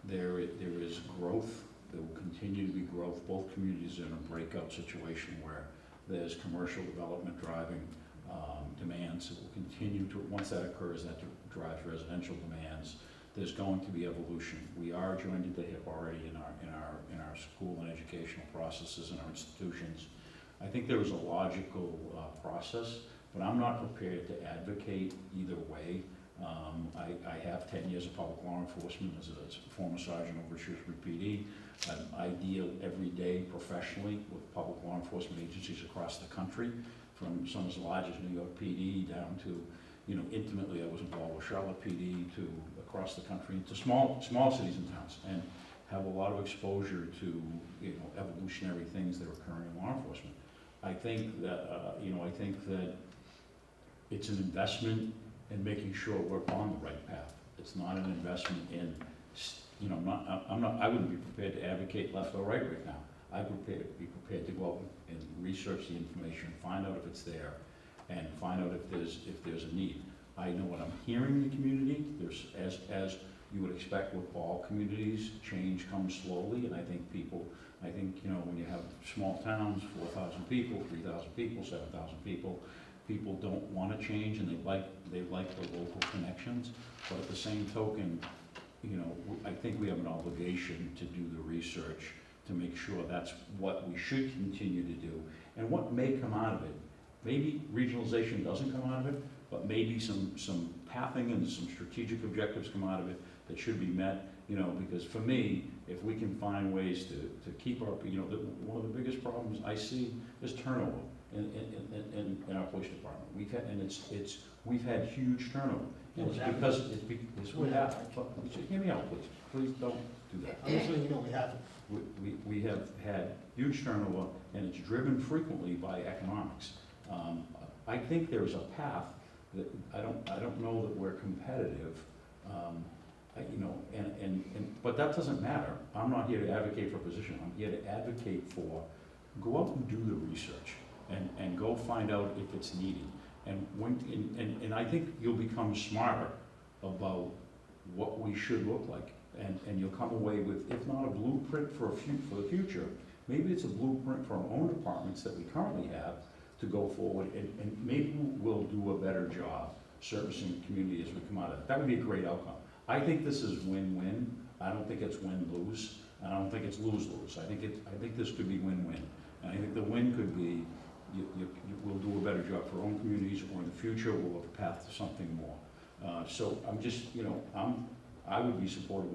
there is growth. There will continue to be growth. Both communities are in a breakout situation where there's commercial development driving demands. It will continue to, once that occurs, that drives residential demands. There's going to be evolution. We are joined at the hip already in our school and educational processes and our institutions. I think there is a logical process, but I'm not prepared to advocate either way. I have 10 years of public law enforcement as a former sergeant over Shrewsbury PD. I deal every day professionally with public law enforcement agencies across the country, from some as large as New York PD down to, intimately I was involved with Charlotte PD, to across the country, to small cities and towns, and have a lot of exposure to, evolutionary things that are occurring in law enforcement. I think that, it's an investment in making sure we're on the right path. It's not an investment in, I wouldn't be prepared to advocate left or right now. I would be prepared to go out and research the information, find out if it's there, and find out if there's a need. I know what I'm hearing in the community. There's, as you would expect with all communities, change comes slowly, and I think when you have small towns, 4,000 people, 3,000 people, 7,000 people don't want to change, and they like the local connections. But at the same token, I think we have an obligation to do the research to make sure that's what we should continue to do. And what may come out of it, maybe regionalization doesn't come out of it, but maybe some pathing and some strategic objectives come out of it that should be met, because for me, if we can find ways to keep our, one of the biggest problems I see is turnover in our police department. We've had huge turnover. And it's because, it's what happened. Hear me out, please. Please don't do that. I'm just letting you know we haven't. We have had huge turnover, and it's driven frequently by economics. I think there's a path that, I don't know that we're competitive, but that doesn't matter. I'm not here to advocate for a position. I'm here to advocate for, go out and do the research, and go find out if it's needed. And I think you'll become smarter about what we should look like. And you'll come away with, if not a blueprint for the future, maybe it's a blueprint for our own departments that we currently have to go forward, and maybe we'll do a better job servicing the community as we come out of it. That would be a great outcome. I think this is win-win. I don't think it's win-lose, and I don't think it's lose-lose. I think this could be win-win. And I think the win could be, we'll do a better job for our own communities, or in the future, we'll have a path to something more. So I'm just, I would be supportive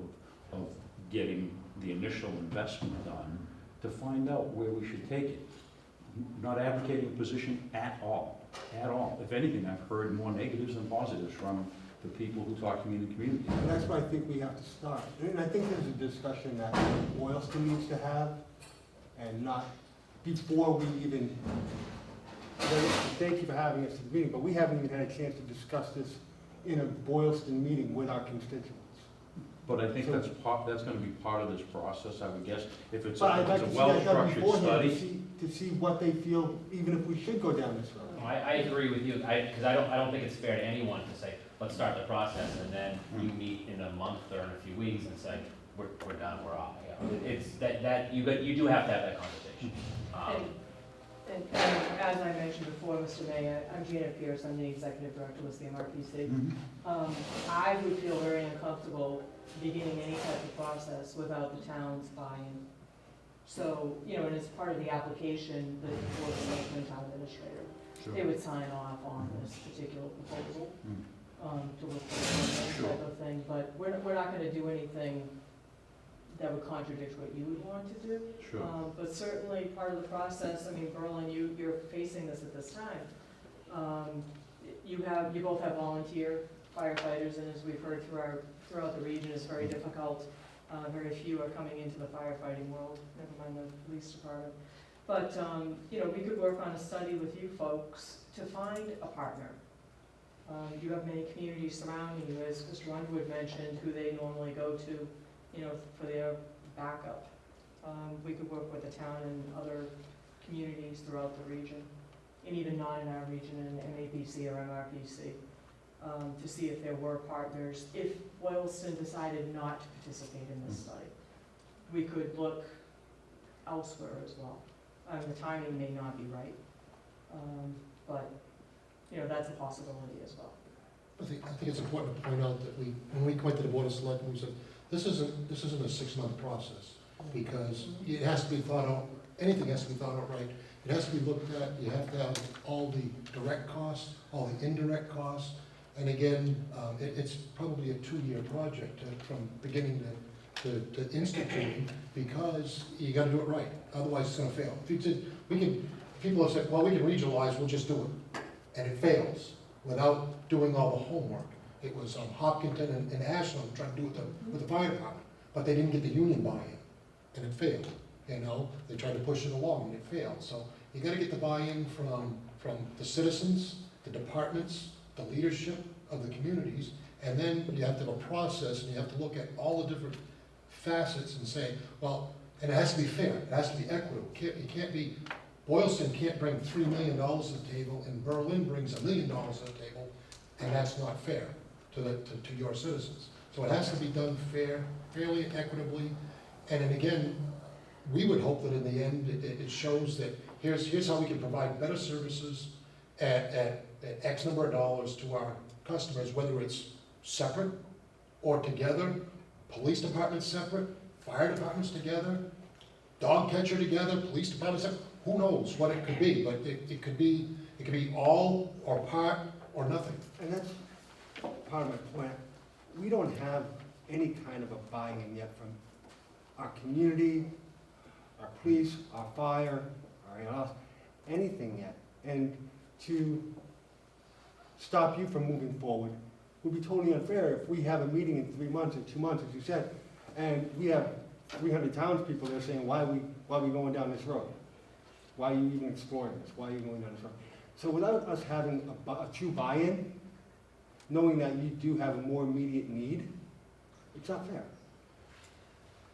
of getting the initial investment done to find out where we should take it. Not advocating a position at all, at all. If anything, I've heard more negatives than positives from the people who talk to me in the community. And that's why I think we have to start. And I think there's a discussion that Boylston needs to have, and not before we even, thank you for having us at the meeting, but we haven't even had a chance to discuss this in a Boylston meeting with our constituents. But I think that's gonna be part of this process, I would guess, if it's But I'd like a to see that done well-structured beforehand, study. to see what they feel, even if we should go down this road. I agree with you, because I don't think it's fair to anyone to say, let's start the process, and then you meet in a month or in a few weeks and say, we're done, we're off. It's that you do have to have that conversation. And as I mentioned before, Mr. Mayor, I'm Gina Pierce, I'm the executive director with the MRPC. I would feel very uncomfortable beginning any type of process without the town's buy-in. So, and as part of the application, the board of selectmen town administrator, they would sign off on this particular proposal, to look for that type of thing, but we're not gonna do anything that would contradict what you would want to do. Sure. But certainly part of the process, Berlin, you're facing this at this time. You both have volunteer firefighters, and as we've heard throughout the region, it's very difficult. Very few are coming into the firefighting world, never mind the police department. But, we could work on a study with you folks to find a partner. You have many communities surrounding you, as Mr. Underwood mentioned, who they normally go to, for their backup. We could work with the town and other communities throughout the region, and even not in our region, in MAPC or MRPC, to see if there were partners. If Boylston decided not to participate in this study, we could look elsewhere as well. The timing may not be right, but, that's a possibility as well. I think it's important to point out that when we went to the Board of Selectmen, we said, this isn't a 6-month process, because it has to be thought out, anything has to be thought out right. It has to be looked at, you have to have all the direct costs, all the indirect costs, and again, it's probably a 2-year project from beginning to instituting, because you gotta do it right, otherwise it's gonna fail. If you said, people have said, well, we can regionalize, we'll just do it, and it fails without doing all the homework. It was Hopkinton and Ashland trying to do it with the fire department, but they didn't get the union buy-in, and it failed. They tried to push it along, and it failed. So you gotta get the buy-in from the citizens, the departments, the leadership of the communities, and then you have to have a process, and you have to look at all the different facets and say, well, and it has to be fair, it has to be equitable. It can't be, Boylston can't bring $3 million to the table, and Berlin brings $1 million to the table, and that's not fair to your citizens. So it has to be done fairly, equitably, and then again, we would hope that in the end, it shows that here's how we can provide better services at X number of dollars to our customers, whether it's separate or together, police departments separate, fire departments together, dog catcher together, police department separate, who knows what it could be, but it could be all or part or nothing. And that's part of my point. We don't have any kind of a buy-in yet from our community, our police, our fire, anything yet. And to stop you from moving forward would be totally unfair if we have a meeting in 3 months or 2 months, as you said, and we have 300 townspeople there saying, why are we going down this road? Why are you even exploring this? Why are you going down this road? So without us having a true buy-in, knowing that you do have a more immediate need, it's not fair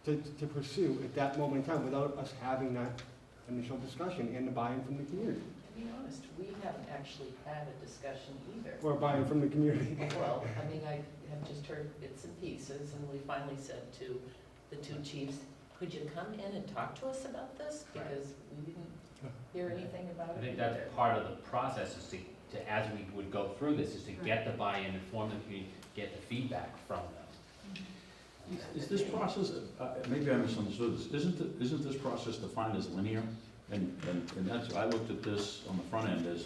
to pursue at that moment in time without us having that initial discussion and the buy-in from the community. be honest, we haven't actually had a discussion either. Or buy-in from the community. Well, I mean, I have just heard bits and pieces, and we finally said to the two chiefs, could you come in and talk to us about this? Because we didn't hear anything about it. I think that's part of the process is to, as we would go through this, is to get the buy-in, inform the community, get the feedback from them. Is this process, maybe I misunderstood this, isn't this process defined as linear? And that's, I looked at this on the front end as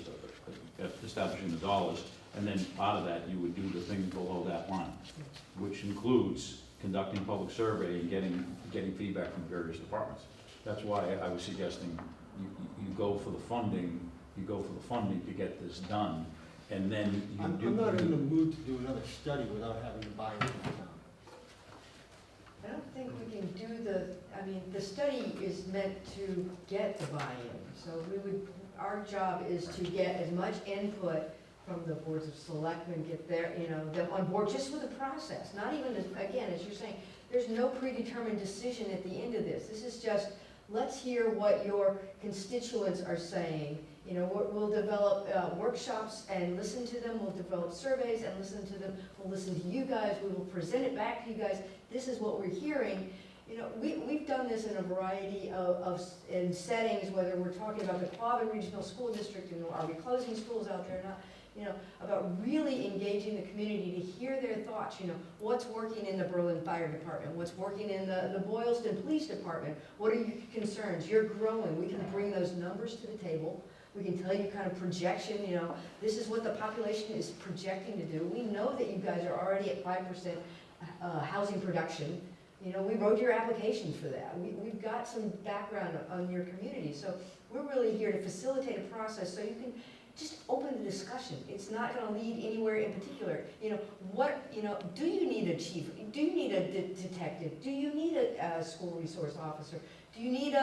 establishing the dollars, and then out of that, you would do the things below that line, which includes conducting public survey and getting feedback from various departments. That's why I was suggesting you go for the funding, to get this done, and then you I'm do. not in the mood to do another study without having to buy into the town. I don't think we can do the study is meant to get the buy-in. So our job is to get as much input from the boards of selectmen, get them on board just with the process. Not even, again, as you're saying, there's no predetermined decision at the end of this. This is just, let's hear what your constituents are saying. We'll develop workshops and listen to them. We'll develop surveys and listen to them. We'll listen to you guys. We will present it back to you guys. This is what we're hearing. We've done this in a variety in settings, whether we're talking about the Quabbin Regional School District, are we closing schools out there or not? About really engaging the community to hear their thoughts. What's working in the Berlin Fire Department? What's working in the Boylston Police Department? What are your concerns? You're growing. We can bring those numbers to the table. We can tell you kind of projection, this is what the population is projecting to do. We know that you guys are already at 5% housing production. We wrote your application for that. We've got some background on your community. So we're really here to facilitate a process so you can just open the discussion. It's not going to lead anywhere in particular. Do you need a chief? Do you need a detective? Do you need a school resource officer? Do you need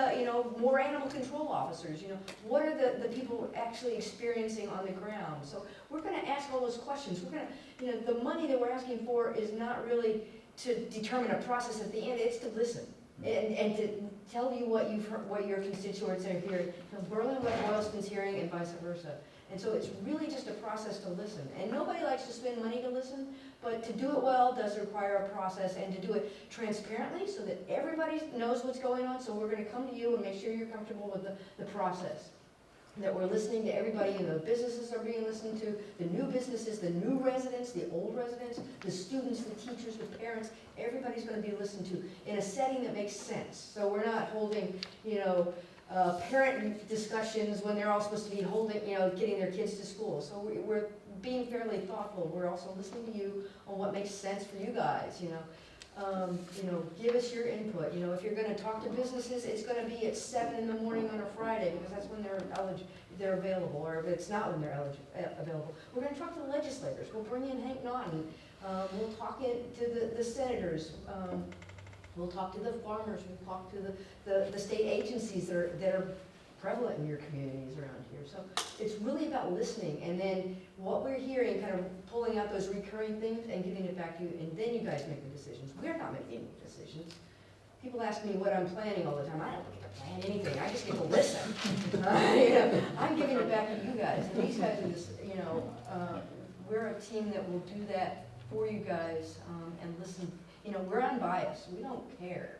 more animal control officers? What are the people actually experiencing on the ground? So we're going to ask all those questions. We're going to, the money that we're asking for is not really to determine a process at the end. It's to listen and to tell you what you've heard, what your constituents are hearing, Berlin, what Boylston's hearing, and vice versa. And so it's really just a process to listen. And nobody likes to spend money to listen, but to do it well does require a process, and to do it transparently so that everybody knows what's going on. So we're going to come to you and make sure you're comfortable with the process. That we're listening to everybody, the businesses are being listened to, the new businesses, the new residents, the old residents, the students, the teachers, the parents, everybody's going to be listened to in a setting that makes sense. So we're not holding, parent discussions when they're all supposed to be holding, getting their kids to school. So we're being fairly thoughtful. We're also listening to you on what makes sense for you guys, give us your input. If you're going to talk to businesses, it's going to be at 7 in the morning on a Friday because that's when they're available, or if it's not when they're available. We're going to talk to the legislators. We'll bring in Hank Naughton. We'll talk to the senators. We'll talk to the farmers. We'll talk to the state agencies that are prevalent in your communities around here. So it's really about listening, and then what we're hearing, kind of pulling out those recurring things and giving it back to you, and then you guys make the decisions. We're not making any decisions. People ask me what I'm planning all the time. I don't get to plan anything. I just get to listen. I'm giving it back to you guys, and these guys are just, we're a team that will do that for you guys and listen. We're unbiased. We don't care.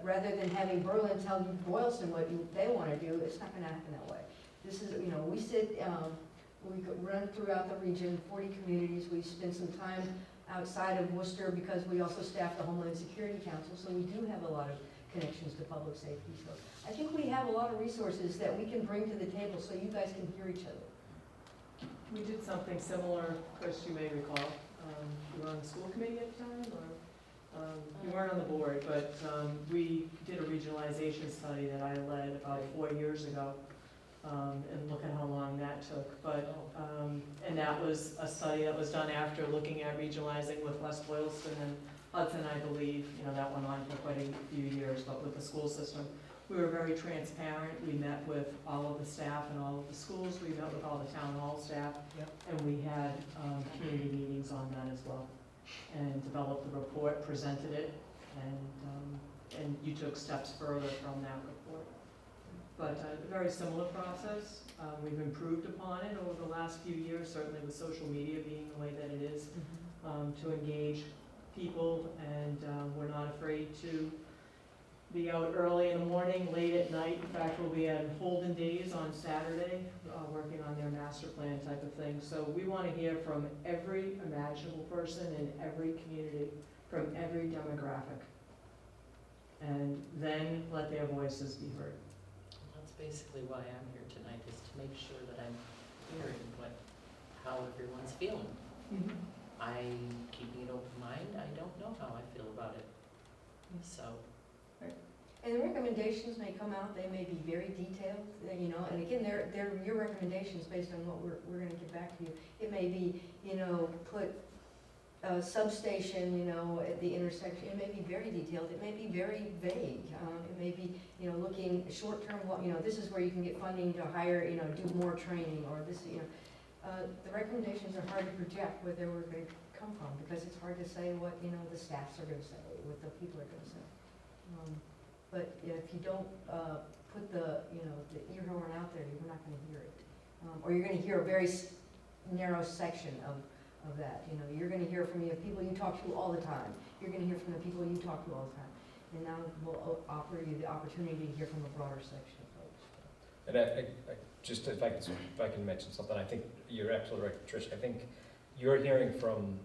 Rather than having Berlin tell Boylston what they want to do, it's not going to happen that way. This is, we sit, we run throughout the region, 40 communities. We spend some time outside of Worcester because we also staff the Homeland Security Council, so we do have a lot of connections to public safety. So I think we have a lot of resources that we can bring to the table so you guys can hear each other. We did something similar, Chris, you may recall. You were on the school committee at the time, or? You weren't on the board, but we did a regionalization study that I led about 4 years ago, and look at how long that took. But and that was a study that was done after looking at regionalizing with West Boylston and Hudson, I believe. That went on for quite a few years, but with the school system. We were very transparent. We met with all of the staff in all of the schools. We met with all the town hall staff, and we had community meetings on that as well. And developed the report, presented it, and you took steps further from that report. but a very similar process. We've improved upon it over the last few years, certainly with social media being the way that it is, to engage people, and we're not afraid to be out early in the morning, late at night. In fact, we'll be at Holden Days on Saturday, working on their master plan type of thing. So we want to hear from every imaginable person in every community, from every demographic, and then let their voices be heard. That's basically why I'm here tonight, is to make sure that I'm hearing how everyone's feeling. I'm keeping an open mind, I don't know how I feel about it, so. And the recommendations may come out, they may be very detailed, you know, and again, they're your recommendations based on what we're gonna get back to you. It may be, you know, put a substation, you know, at the intersection, it may be very detailed, it may be very vague. It may be, you know, looking short-term, you know, this is where you can get funding to hire, you know, do more training, or this, you know. The recommendations are hard to project where they were gonna come from, because it's hard to say what, you know, the staffs are gonna say, what the people are gonna say. But if you don't put the, you know, the ear horn out there, you're not gonna hear it. Or you're gonna hear a very narrow section of that, you know. You're gonna hear from the people you talk to all the time. You're gonna hear from the people you talk to all the time. And now we'll offer you the opportunity to hear from a broader section of folks. And I just, if I can mention something, I think you're absolutely right, Trish. I think you're hearing from,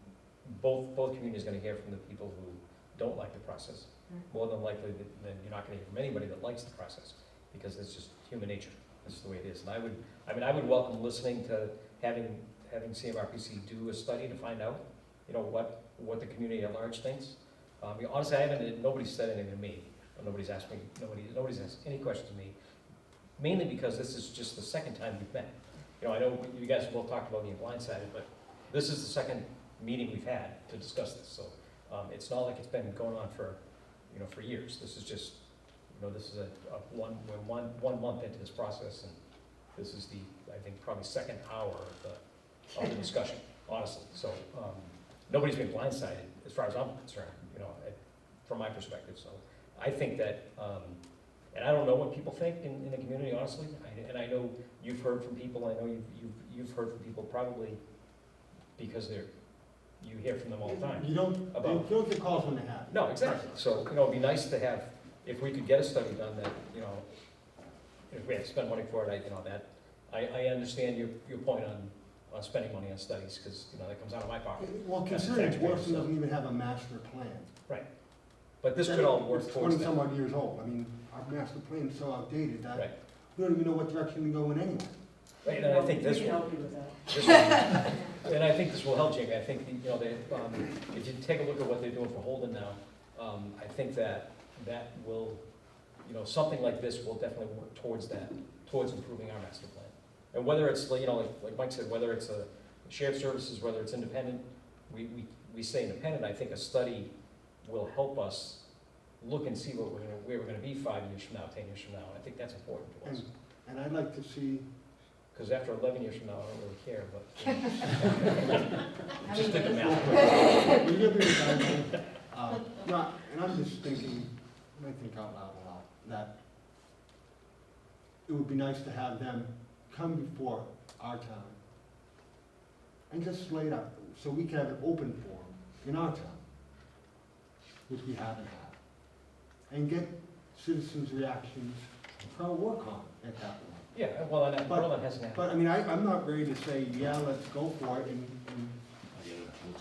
both communities are gonna hear from the people who don't like the process. More than likely, then you're not gonna hear from anybody that likes the process, because it's just human nature. That's the way it is. And I would welcome listening to having CMRPC do a study to find out, you know, what the community at large thinks. Honestly, nobody's said anything to me, or nobody's asked any questions to me, mainly because this is just the second time we've met. You know, I know you guys both talked about being blindsided, but this is the second meeting we've had to discuss this, so it's not like it's been going on for years. This is just, you know, this is we're one month into this process, and this is I think, probably second hour of the discussion, honestly. So, nobody's been blindsided, as far as I'm concerned, you know, from my perspective. So, I think that, and I don't know what people think in the community, honestly, and I know you've heard from people, I know you've heard from people probably because you hear from them all the time. You don't get calls when they happen. No, exactly. So, you know, it'd be nice to have, if we could get a study done that, you know, if we have to spend money for it, I understand your point on spending money on studies, because, you know, that comes out of my pocket. Well, considering Boylston doesn't even have a master plan. But this could all work It's towards 20-some that. odd years old. I mean, our master plan is so outdated Right. that we don't even know what direction to go in anyway. Right, and I think We this can will, help you with that. and I think this will help, Jamie. I think, you know, if you take a look at what they're doing for Holden now, I think that will, you know, something like this will definitely work towards that, towards improving our master plan. And whether it's, you know, like Mike said, whether it's a shared services, whether it's independent, we say independent, I think a study will help us look and see where we're gonna be 5 years from now, 10 years from now. I think that's important to us. And I'd like to see, Because after 11 years from now, I don't really care, but just did the math. we give you a guideline. No, and I'm just thinking, and I think out loud a lot, that it would be nice to have them come before our town and just lay it out, so we can have an open forum in our town, which we haven't had, and get citizens' reactions for our work on it at that point. Yeah, well, and Berlin hasn't happened. But, I mean, I'm not ready to say, yeah, let's go for it, and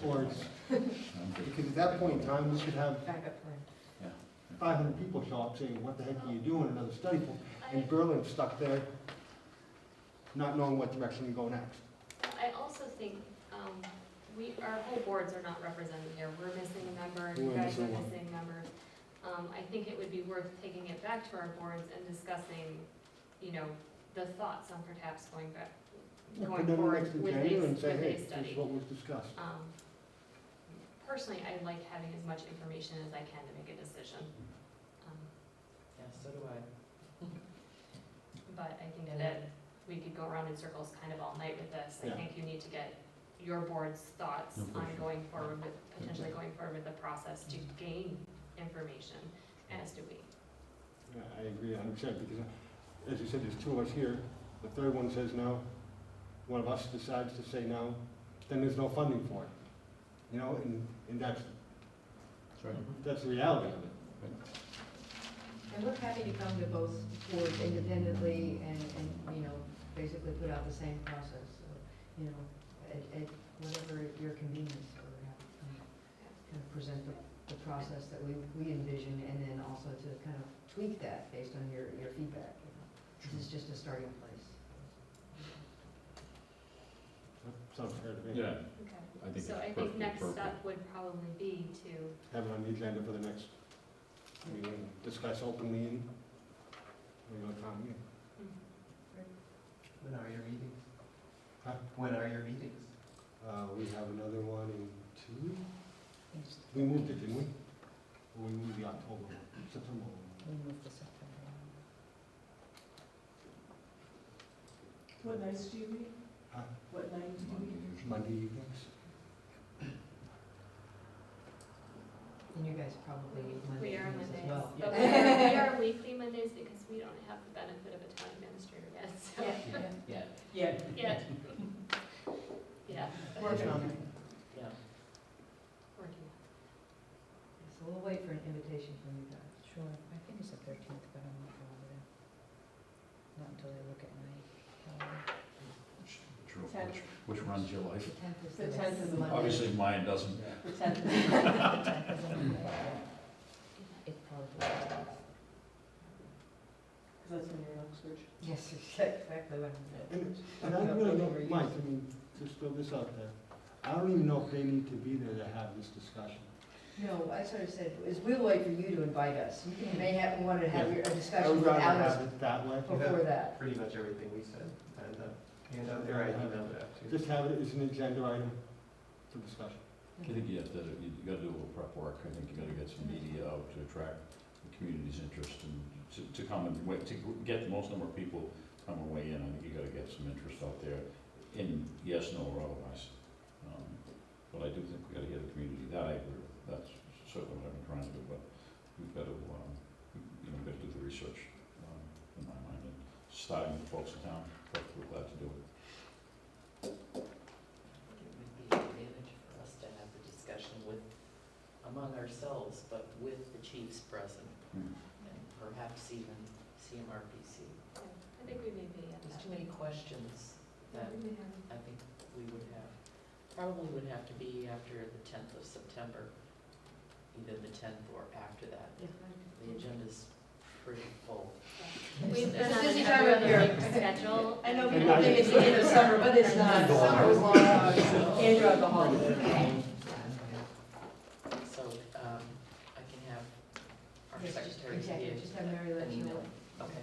or because at that point in time, we could have Backup plan. 500 people show up saying, what the heck are you doing, another study for? And Berlin's stuck there, not knowing what direction to go next. I also think, our whole boards are not represented here. We're missing a member, and you We're guys are missing one. missing members. I think it would be worth taking it back to our boards and discussing, you know, the thoughts on perhaps going Put them forward next with agenda and a say, hey, this study. is what was discussed. Personally, I like having as much information as I can to make a decision. Yeah, so do I. But I think that we could go around in circles kind of all night with this. I Yeah. think you need to get your board's thoughts No on question. going forward with, potentially going forward with the process to gain information, as do we. Yeah, I agree 100%, because as you said, there's two of us here, the third one says no, one of us decides to say no, then there's no funding for it. You know, and that's the reality of it. And we're happy to come to both boards independently and, you know, basically put out the same process, so, you know, at whatever your convenience, or kind of present the process that we envision, and then also to kind of tweak that based on your feedback, you know. This is just a starting place. That sounds fair to me. Yeah, Okay. I think So I it's think perfectly next appropriate. step would probably be to, Have it on the agenda for the next meeting, discuss openly in regular town meeting. When are your meetings? Huh? When are your meetings? We have another one in 2 weeks. We moved it, didn't we? Or we moved the October one, September one. We moved to September. What nights do you meet? Huh? What nights do you meet? Monday evenings. And you guys probably meet Monday we are evenings as Mondays, well. but we are weekly Mondays because we don't have the benefit of a town administrator yet, so. Yeah, Yeah. Yeah. Yeah. Working on it. yeah. Working. So we'll wait for an invitation from you guys. Sure, I think it's the 13th, but I'm not positive. Not until I look at my calendar. Which runs your life? The 10th is The 10th is next Monday. Obviously, mine doesn't. The 10th is. It probably is. Because that's when you're in Oxford. Yes, exactly what I'm. And I really don't, Mike, I mean, just throw this out there. I don't even know if they need to be there to have this discussion. No, I sort of said, is we'll wait for you to invite us. You may have, want to have a I discussion would rather without us have it that way. before that. Pretty much everything we said, and out there, I emailed it out too. Just have it as an agenda item for discussion. I think you gotta do a little prep work. I think you gotta get some media out to attract the community's interest and to come and, to get the most number of people come and weigh in. I think you gotta get some interest out there in yes, no, or otherwise. But I do think we gotta get a community, that I agree with. That's certainly what I've been trying to do, but we've got to, we've got to do the research, in my mind, and starting with folks in town, but we're glad to do it. It would be an advantage for us to have the discussion with, among ourselves, but with the chiefs present, Hmm. and perhaps even CMRPC. Yeah, I think we may be at There's that. too many questions that Yeah, we have. I think we would have. Probably would have to be after the 10th of September, either the 10th or after that. The agenda's pretty full. We've been It's a on busy an time of every year. other week schedule. I know people think it's the end of summer, but it's not. Summer's long, and you're at the holiday. So, I can have our Yes, secretary exactly, give just have Mary let an you know. email. Okay.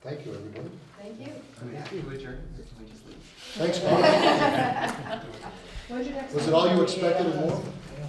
Thank you, everybody. Thank you. I'm happy to adjourn, or can we just leave? Thanks, Bob. When's your next Was it one? all you expected and more?